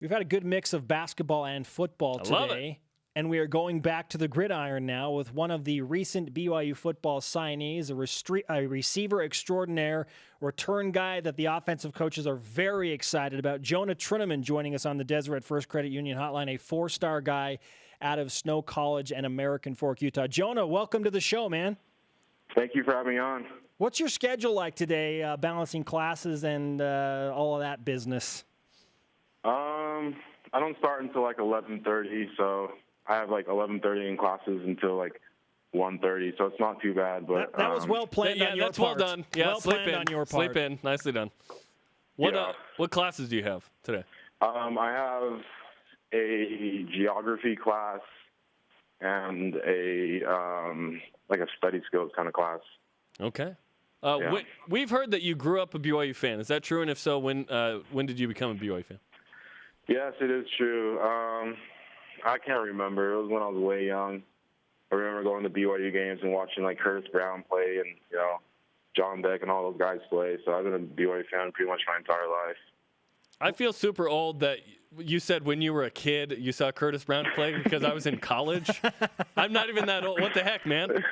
We've had a good mix of basketball and football today. And we are going back to the gridiron now with one of the recent BYU football signees, a receiver extraordinaire, return guy that the offensive coaches are very excited about. Jonah Trinnaman joining us on the Deseret First Credit Union Hotline, a four-star guy out of Snow College and American Fork, Utah. Jonah, welcome to the show, man. Thank you for having me on. What's your schedule like today, balancing classes and all of that business? I don't start until like 11:30, so I have like 11:30 in classes until like 1:30, so it's not too bad. But that was well planned on your part. That's well done. Yeah, well planned on your part. Sleep in. Nicely done. What classes do you have today? I have a geography class and a like a study skills kind of class. Okay. We've heard that you grew up a BYU fan. Is that true? And if so, when did you become a BYU fan? Yes, it is true. I can't remember. It was when I was way young. I remember going to BYU games and watching like Curtis Brown play and John Beck and all those guys play. So I've been a BYU fan pretty much my entire life. I feel super old that you said when you were a kid you saw Curtis Brown play because I was in college. I'm not even that old. What the heck, man?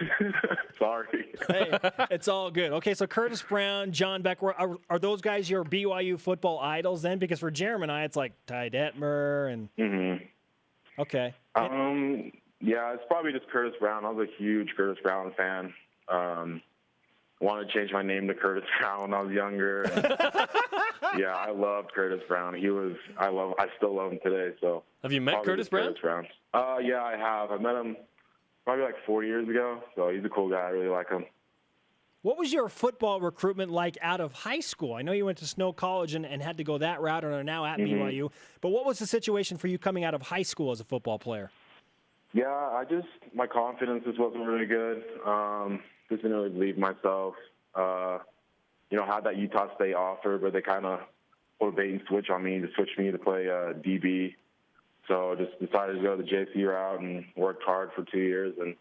Sorry. Hey, it's all good. Okay, so Curtis Brown, John Beck, are those guys your BYU football idols then? Because for Jeremy and I, it's like Ty Detmer and. Mm-hmm. Okay. Yeah, it's probably just Curtis Brown. I was a huge Curtis Brown fan. Wanted to change my name to Curtis Brown when I was younger. Yeah, I loved Curtis Brown. I still love him today. So. Have you met Curtis Brown? Yeah, I have. I met him probably like 4 years ago. So he's a cool guy. I really like him. What was your football recruitment like out of high school? I know you went to Snow College and had to go that route and are now at BYU. But what was the situation for you coming out of high school as a football player? Yeah, my confidence just wasn't really good. Just didn't really believe in myself. Had that Utah State offer, but they kind of put a bait and switch on me to switch me to play DB. So just decided to go the JC route and worked hard for 2 years, and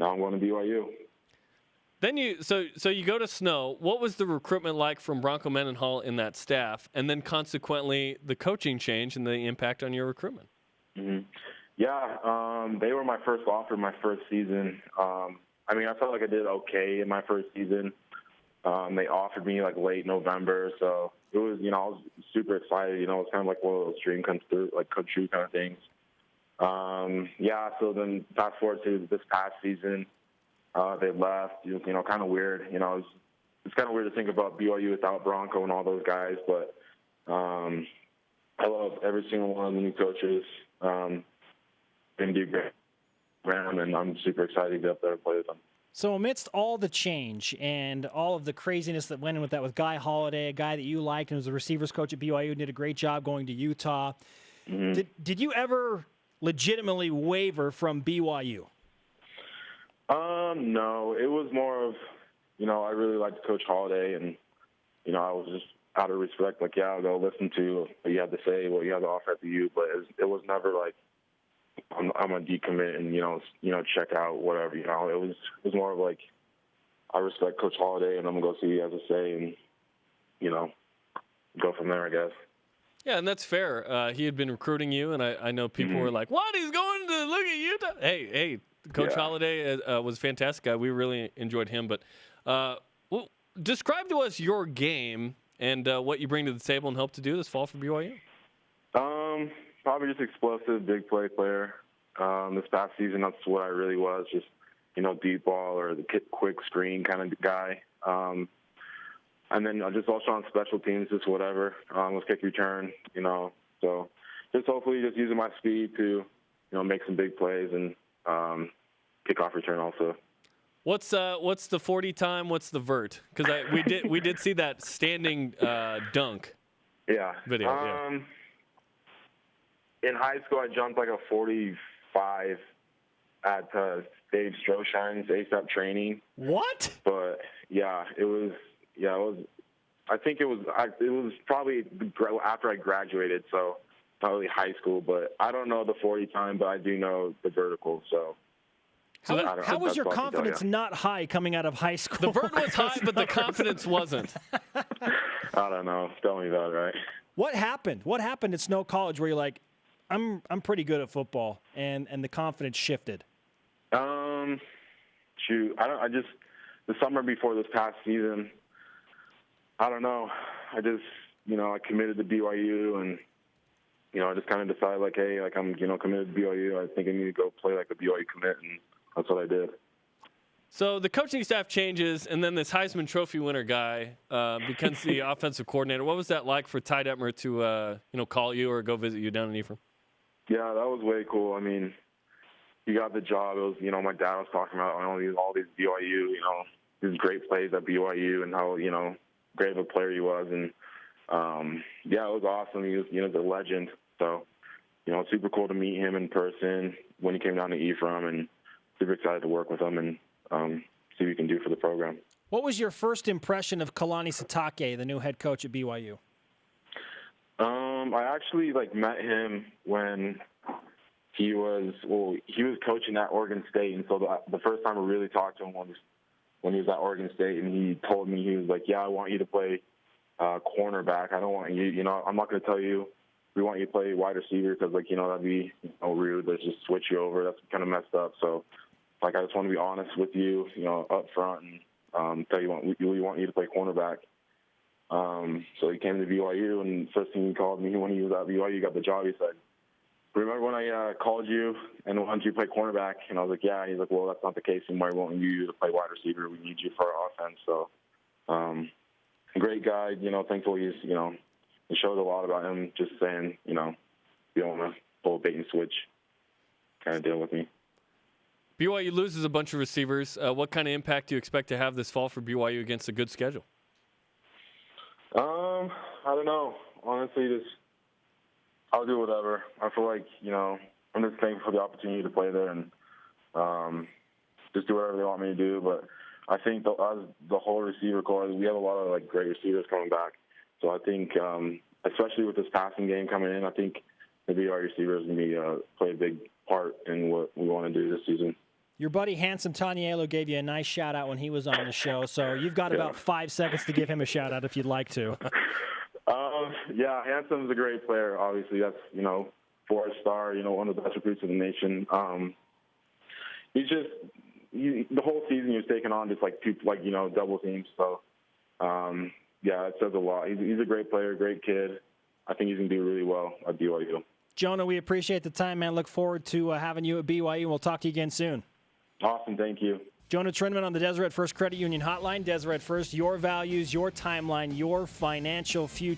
now I'm going to BYU. Then you go to Snow. What was the recruitment like from Bronco Mendenhall in that staff, and then consequently the coaching change and the impact on your recruitment? Mm-hmm. Yeah, they were my first offer my first season. I felt like I did okay in my first season. They offered me like late November, so it was, I was super excited. It was kind of like one of those dream come true kind of things. So then fast forward to this past season, they left. It was, kind of weird. It's kind of weird to think about BYU without Bronco and all those guys, but I love every single one of the new coaches. They do great, and I'm super excited to get up there and play with them. So amidst all the change and all of the craziness that went in with that with Guy Holiday, a guy that you liked and was the receivers coach at BYU and did a great job going to Utah, did you ever legitimately waver from BYU? No. It was more of, I really liked Coach Holiday, and, I was just out of respect, like, yeah, I'll go listen to what you have to say, what you have to offer at the U, but it was never like, I'm gonna decommit and check out whatever. It was more of like, I respect Coach Holiday and I'm gonna go see what he has to say and go from there, I guess. Yeah, and that's fair. He had been recruiting you, and I know people were like, "What? He's going to look at Utah?" Hey, Coach Holiday was a fantastic guy. We really enjoyed him. But describe to us your game and what you bring to the table and hope to do this fall for BYU. Probably just explosive, big play player. This past season, that's what I really was, just, deep ball or the quick screen kind of guy. And then just also on special teams, just whatever. Let's kick return, So just hopefully just using my speed to, make some big plays and kickoff return also. What's the 40 time? What's the vert? Because we did see that standing dunk. Yeah. Video. Yeah. In high school, I jumped like a 45 at Dave Stroshine's ASAP training. What? But it was. I think it was probably after I graduated, so not really high school. But I don't know the 40 time, but I do know the vertical. So. How was your confidence not high coming out of high school? The vert was high, but the confidence wasn't. I don't know. Tell me about it, right? What happened? What happened at Snow College where you're like, I'm pretty good at football, and the confidence shifted? Shoot, the summer before this past season, I don't know. I just, I committed to BYU, and, I just kind of decided, like, hey, like, I'm, committed to BYU. I think I need to go play like a BYU commit, and that's what I did. So the coaching staff changes, and then this Heisman Trophy winner guy becomes the offensive coordinator. What was that like for Ty Detmer to, call you or go visit you down in Ephraim? Yeah, that was way cool. I mean, he got the job. It was, my dad was talking about all these BYU, his great plays at BYU and how, great of a player he was. And, yeah, it was awesome. He was, a legend. So, it's super cool to meet him in person when he came down to Ephraim, and super excited to work with him and see what he can do for the program. What was your first impression of Kalani Satake, the new head coach at BYU? I actually met him when he was coaching at Oregon State, and so the first time I really talked to him was when he was at Oregon State, and he told me, he was like, yeah, I want you to play cornerback. I don't want you, I'm not going to tell you we want you to play wide receiver because, that'd be rude. Let's just switch you over. That's kind of messed up. So, I just want to be honest with you, up front, and tell you we want you to play cornerback. So he came to BYU, and first thing he called me when he was at BYU, got the job, he said, remember when I called you and wanted you to play cornerback? And I was like, yeah. And he's like, well, that's not the case anymore. We want you to play wide receiver. We need you for our offense. So, great guy, thankful he's, it showed a lot about him, just saying, you don't want to pull a bait and switch kind of deal with me. BYU loses a bunch of receivers. What kind of impact do you expect to have this fall for BYU against a good schedule? I don't know. Honestly, I'll do whatever. I feel like, I'm just thankful for the opportunity to play there and just do whatever they want me to do. But I think the whole receiver core, we have a lot of great receivers coming back. So I think, especially with this passing game coming in, I think the BYU receivers going to play a big part in what we want to do this season. Your buddy Handsome Tanielo gave you a nice shout-out when he was on the show, so you've got about 5 seconds to give him a shout-out if you'd like to. Yeah, Handsome's a great player. Obviously, that's, 4-star, one of the best recruits in the nation. The whole season he was taking on just double teams. So, yeah, it says a lot. He's a great player, great kid. I think he's going to do really well at BYU. Jonah, we appreciate the time, man. Look forward to having you at BYU, and we'll talk to you again soon. Awesome. Thank you. Jonah Trinnaman on the Deseret First Credit Union Hotline. Deseret First, your values, your timeline, your financial future.